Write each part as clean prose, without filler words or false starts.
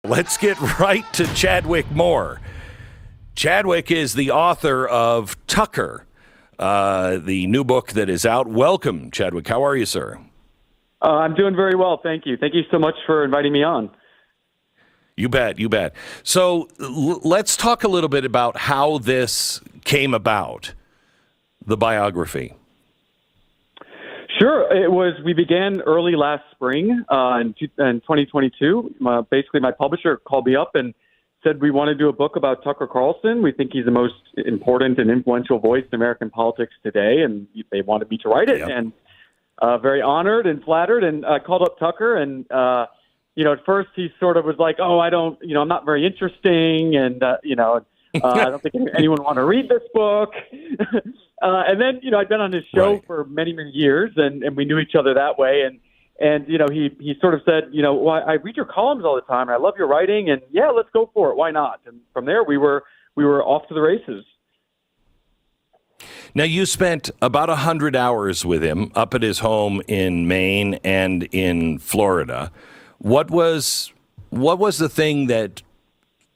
Let's get right to Chadwick Moore. Chadwick is the author of Tucker, the new book that is out. Welcome, Chadwick. How are you, sir? I'm doing very well, thank you. Thank you so much for inviting me on. You bet, you bet. So let's talk a little bit about how this came about, the biography. Sure. We began early last spring in 2022. Basically, my publisher called me up and said, we want to do a book about Tucker Carlson. We think he's the most important and influential voice in American politics today, and they wanted me to write it. Yep. And very honored and flattered, and I called up Tucker, and at first he sort of was like, oh, I'm not very interesting, and I don't think anyone want to read this book. And then, I'd been on his show for many, many years, and we knew each other that way. And he sort of said, well, I read your columns all the time, and I love your writing, and yeah, let's go for it. Why not? And from there, we were off to the races. Now, you spent about 100 hours with him up at his home in Maine and in Florida. What was the thing that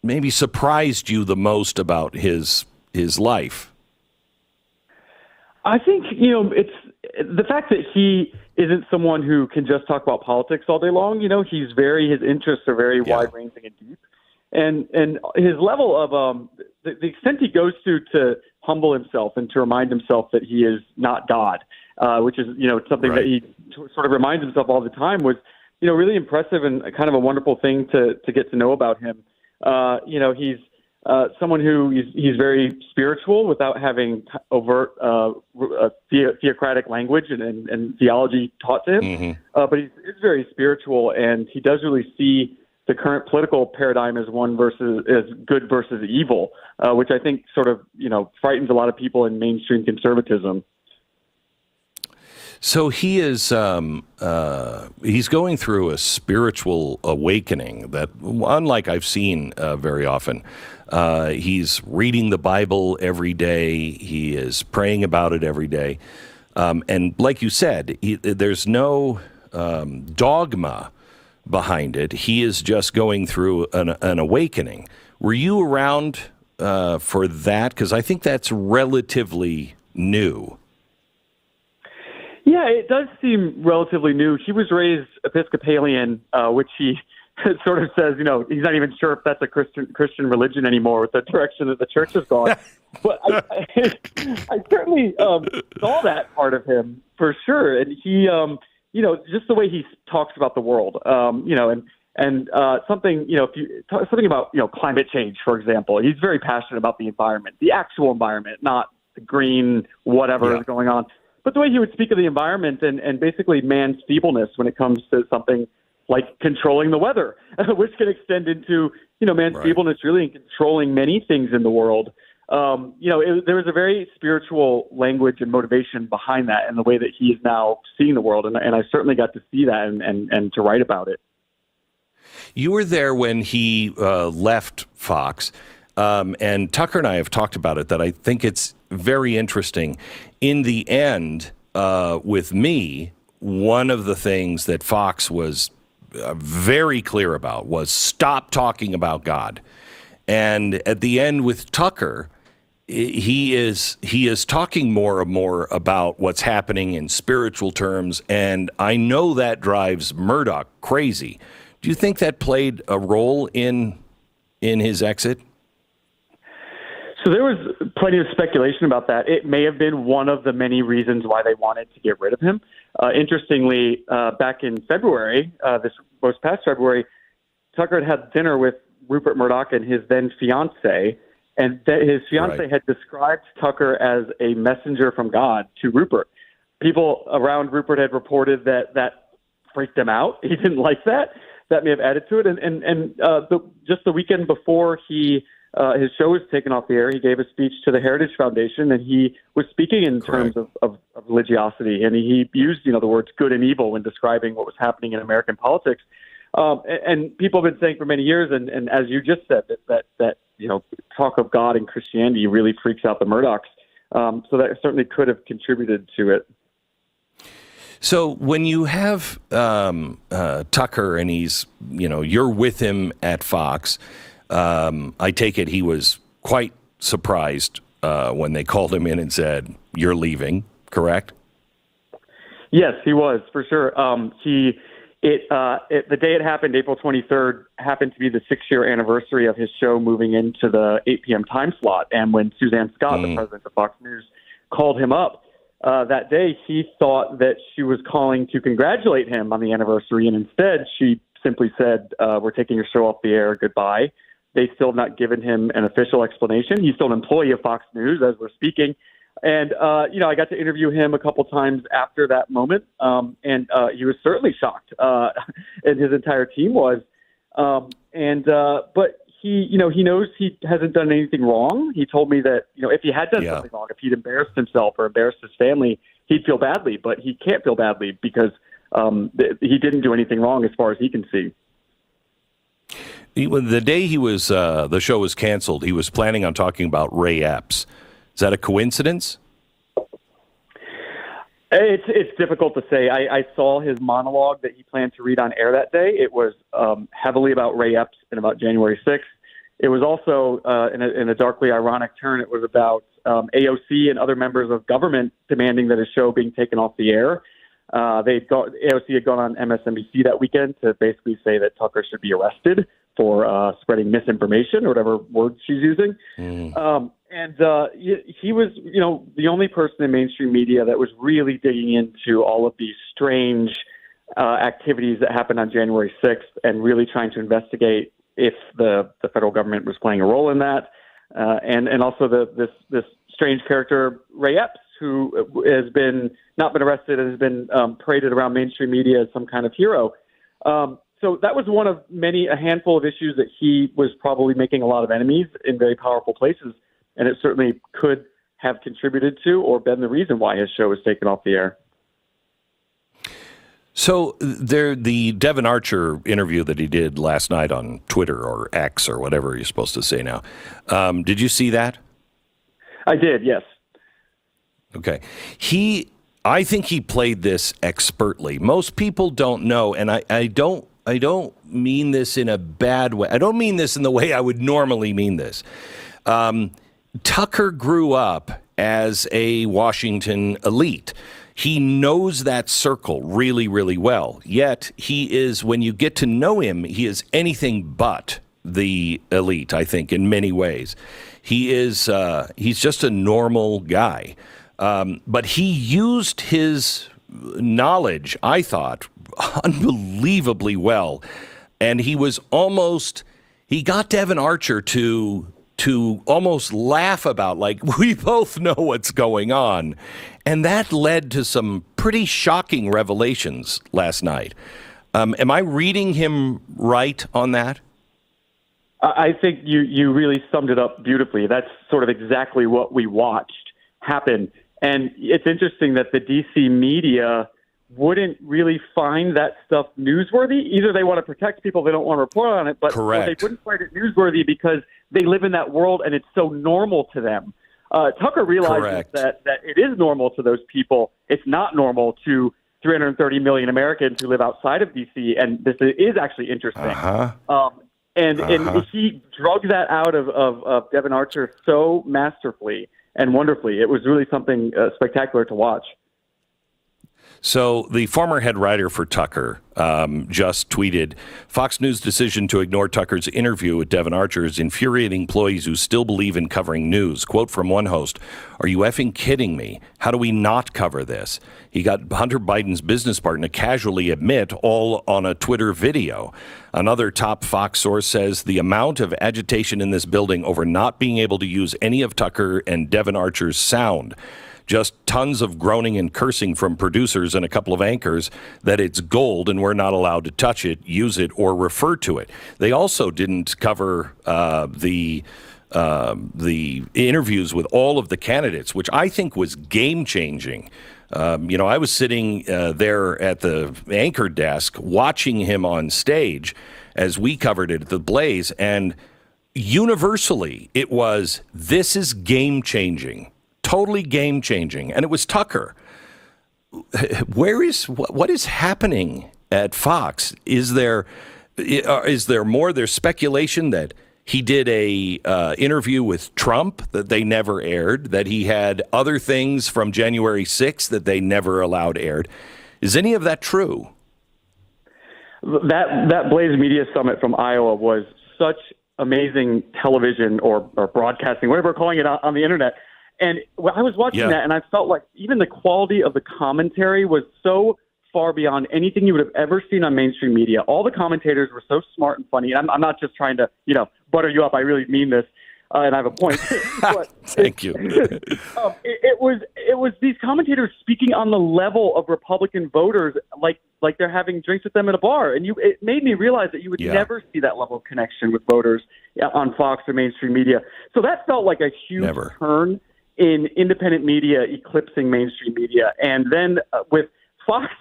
maybe surprised you the most about his life? I think, it's the fact that he isn't someone who can just talk about politics all day long. His interests are very wide-ranging and deep. And his level of the extent he goes to humble himself and to remind himself that he is not God, which is, something that he sort of reminds himself all the time, was, really impressive and kind of a wonderful thing to get to know about him. He's someone who he's very spiritual without having overt theocratic language and theology taught to him. Mm-hmm. But he's very spiritual, and he does really see the current political paradigm as good versus evil, which I think sort of frightens a lot of people in mainstream conservatism. So he is he's going through a spiritual awakening that, unlike I've seen very often. He's reading the Bible every day. He is praying about it every day. And like you said, there's no dogma behind it. He is just going through an awakening. Were you around for that? Because I think that's relatively new. Yeah, it does seem relatively new. He was raised Episcopalian, which he sort of says, he's not even sure if that's a Christian religion anymore with the direction that the church has gone. But I certainly saw that part of him for sure. And he, just the way he talks about the world, and something, something about, climate change, for example. He's very passionate about the environment, the actual environment, not the green whatever is going on. But the way he would speak of the environment and basically man's feebleness when it comes to something like controlling the weather, which can extend into, man's feebleness really in controlling many things in the world. There was a very spiritual language and motivation behind that and the way that he is now seeing the world. And I certainly got to see that and to write about it. You were there when he left Fox. And Tucker and I have talked about it, that I think it's very interesting. In the end, with me, one of the things that Fox was very clear about was stop talking about God. And at the end with Tucker, he is talking more and more about what's happening in spiritual terms. And I know that drives Murdoch crazy. Do you think that played a role in his exit? So there was plenty of speculation about that. It may have been one of the many reasons why they wanted to get rid of him. Interestingly, back in February, this most past February, Tucker had dinner with Rupert Murdoch and his then fiancée, and his fiancée had described Tucker as a messenger from God to Rupert. People around Rupert had reported that freaked him out. He didn't like that. That may have added to it. And just the weekend before his show was taken off the air, he gave a speech to the Heritage Foundation, and he was speaking in terms of religiosity, and he used the words good and evil when describing what was happening in American politics. And people have been saying for many years, and as you just said, that talk of God and Christianity really freaks out the Murdochs. So that certainly could have contributed to it. So when you have Tucker and you're with him at Fox, I take it he was quite surprised when they called him in and said, "You're leaving," correct? Yes, he was, for sure. The day it happened, April 23rd, happened to be the 6-year anniversary of his show moving into the 8 p.m. time slot. And when Suzanne Scott, the president of Fox News, called him up that day, he thought that she was calling to congratulate him on the anniversary. And instead, she simply said, "We're taking your show off the air. Goodbye." They still have not given him an official explanation. He's still an employee of Fox News as we're speaking. And, I got to interview him a couple times after that moment, and he was certainly shocked, and his entire team was. But he knows he hasn't done anything wrong. He told me that, if he had done something wrong, if he'd embarrassed himself or embarrassed his family, he'd feel badly. But he can't feel badly because he didn't do anything wrong as far as he can see. The day the show was canceled, he was planning on talking about Ray Epps. Is that a coincidence? It's difficult to say. I saw his monologue that he planned to read on air that day. It was heavily about Ray Epps and about January 6th. It was also, in a darkly ironic turn, it was about AOC and other members of government demanding that his show being taken off the air. AOC had gone on MSNBC that weekend to basically say that Tucker should be arrested for spreading misinformation or whatever word she's using. He was, the only person in mainstream media that was really digging into all of these strange activities that happened on January 6th and really trying to investigate if the federal government was playing a role in that. And also this strange character, Ray Epps, who has not been arrested and has been paraded around mainstream media as some kind of hero. So that was one of a handful of issues that he was probably making a lot of enemies in very powerful places. And it certainly could have contributed to or been the reason why his show was taken off the air. So the Devon Archer interview that he did last night on Twitter or X or whatever you're supposed to say now, did you see that? I did, yes. Okay. I think he played this expertly. Most people don't know, and I don't mean this in a bad way. I don't mean this in the way I would normally mean this. Tucker grew up as a Washington elite. He knows that circle really, really well. Yet when you get to know him, he is anything but the elite, I think, in many ways. He's just a normal guy. But he used his knowledge, I thought, unbelievably well. And he got Devon Archer to almost laugh about, like, we both know what's going on. And that led to some pretty shocking revelations last night. Am I reading him right on that? I think you really summed it up beautifully. That's sort of exactly what we watched happen. And it's interesting that the DC media wouldn't really find that stuff newsworthy. Either they want to protect people, they don't want to report on it, but Correct. They wouldn't find it newsworthy because they live in that world and it's so normal to them. Tucker realizes that it is normal to those people. It's not normal to 330 million Americans who live outside of D.C., and this is actually interesting. And he drug that out of Devon Archer so masterfully and wonderfully. It was really something spectacular to watch. So the former head writer for Tucker just tweeted, Fox News' decision to ignore Tucker's interview with Devon Archer is infuriating employees who still believe in covering news. Quote from one host, "Are you effing kidding me? How do we not cover this?" He got Hunter Biden's business partner to casually admit, all on a Twitter video. Another top Fox source says the amount of agitation in this building over not being able to use any of Tucker and Devon Archer's sound, just tons of groaning and cursing from producers and a couple of anchors, that it's gold and we're not allowed to touch it, use it, or refer to it. They also didn't cover the interviews with all of the candidates, which I think was game-changing. I was sitting there at the anchor desk watching him on stage as we covered it at the Blaze, and universally it was, this is game-changing. Totally game-changing. And it was Tucker. what is happening at Fox? Is there more? There's speculation that he did a interview with Trump that they never aired, that he had other things from January 6th that they never allowed aired. Is any of that true? That Blaze Media Summit from Iowa was such amazing television or broadcasting, whatever we're calling it, on the internet. And I was watching that, and I felt like even the quality of the commentary was so far beyond anything you would have ever seen on mainstream media. All the commentators were so smart and funny. And I'm not just trying to, butter you up. I really mean this, and I have a point. But Thank you. it was these commentators speaking on the level of Republican voters, like they're having drinks with them at a bar. And it made me realize that you would never see that level of connection with voters on Fox or mainstream media. So that felt like a huge turn in independent media eclipsing mainstream media. And then with Fox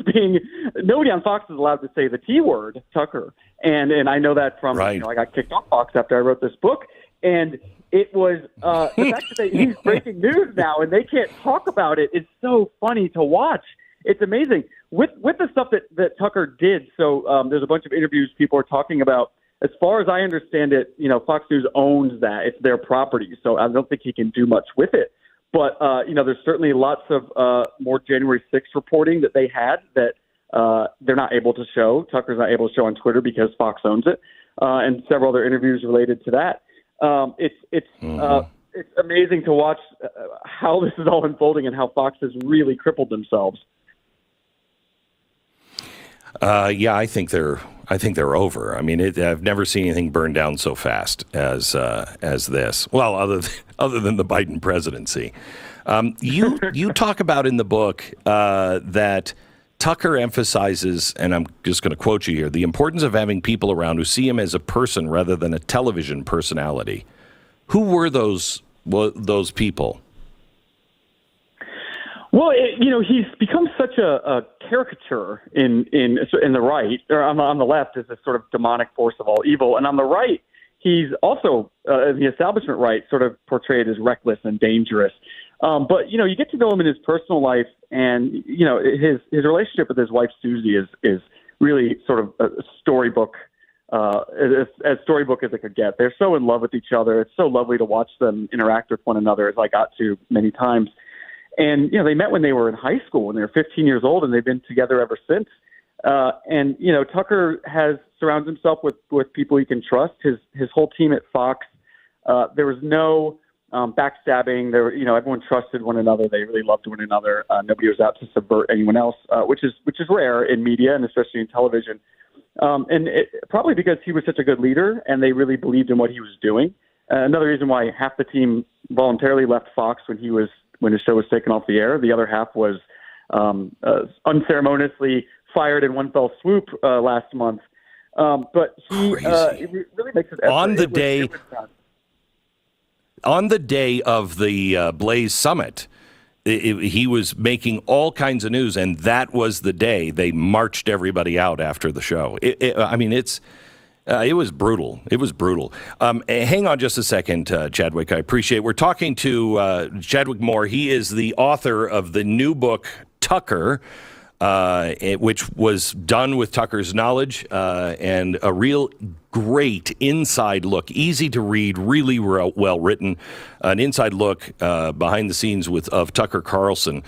nobody on Fox is allowed to say the T word, Tucker. And I know that from, I got kicked off Fox after I wrote this book. And it was the fact that he's breaking news now and they can't talk about it. It's so funny to watch. It's amazing. With the stuff that Tucker did, so there's a bunch of interviews people are talking about. As far as I understand it, Fox News owns that. It's their property. So I don't think he can do much with it. But, there's certainly lots of more January 6th reporting that they had that they're not able to show. Tucker's not able to show on Twitter because Fox owns it, and several other interviews related to that. It's amazing to watch how this is all unfolding and how Fox has really crippled themselves. I think they're over. I mean, I've never seen anything burn down so fast as this. Well, other than the Biden presidency. You talk about in the book that Tucker emphasizes, and I'm just going to quote you here, the importance of having people around who see him as a person rather than a television personality. Who were those people? Well, he's become such a caricature in the right, or on the left, as a sort of demonic force of all evil, and on the right, he's also the establishment right, sort of portrayed as reckless and dangerous. But you get to know him in his personal life, and his relationship with his wife Susie is really sort of a storybook, as storybook as it could get. They're so in love with each other. It's so lovely to watch them interact with one another, as I got to many times. And, they met when they were in high school, when they were 15 years old, and they've been together ever since. And Tucker has surrounded himself with people he can trust. His whole team at Fox, there was no backstabbing. Everyone trusted one another. They really loved one another. Nobody was out to subvert anyone else, which is rare in media and especially in television. And probably because he was such a good leader and they really believed in what he was doing. Another reason why half the team voluntarily left Fox when his show was taken off the air. The other half was unceremoniously fired in one fell swoop last month. But he really makes it on the day. On the day of the Blaze Summit, he was making all kinds of news, and that was the day they marched everybody out after the show. It was brutal. It was brutal. Hang on just a second, Chadwick. I appreciate it. We're talking to Chadwick Moore. He is the author of the new book, Tucker, which was done with Tucker's knowledge, and a real great inside look, easy to read, really well written, an inside look behind the scenes of Tucker Carlson.